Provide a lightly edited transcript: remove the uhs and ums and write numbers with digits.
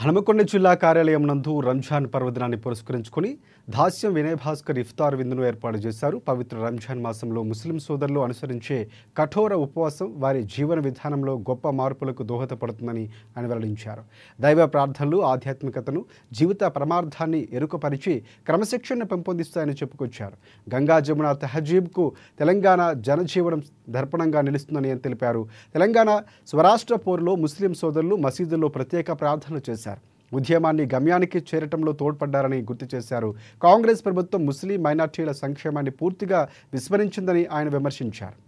హనుమకొండ జిల్లా కార్యాలయం నందు రంజాన్ పర్వదినాన్ని పురస్కరించుకుని దాస్యం వినయ్ భాస్కర్ ఇఫ్తార్ విందును ఏర్పాటు చేశారు. పవిత్ర రంజాన్ మాసంలో ముస్లిం సోదరులు అనుసరించే కఠోర ఉపవాసం వారి జీవన విధానంలో గొప్ప మార్పులకు దోహదపడుతుందని ఆయన వెల్లడించారు. దైవ ప్రార్థనలు ఆధ్యాత్మికతను, జీవిత పరమార్థాన్ని ఎరుకపరిచి క్రమశిక్షణను పెంపొందిస్తాయని చెప్పుకొచ్చారు. గంగా జమున తహజీబ్కు తెలంగాణ జనజీవనం దర్పణంగా నిలుస్తుందని ఆయన తెలిపారు. తెలంగాణ స్వరాష్ట్ర పోరులో ముస్లిం సోదరులు మసీదుల్లో ప్రత్యేక ప్రార్థనలు చేశారు. ఉద్యమాన్ని గమ్యానికి చేరటంలో తోడ్పడ్డారని గుర్తు చేశారు. కాంగ్రెస్ ప్రభుత్వం ముస్లిం మైనార్టీల సంక్షేమాన్ని పూర్తిగా విస్మరించిందని ఆయన విమర్శించారు.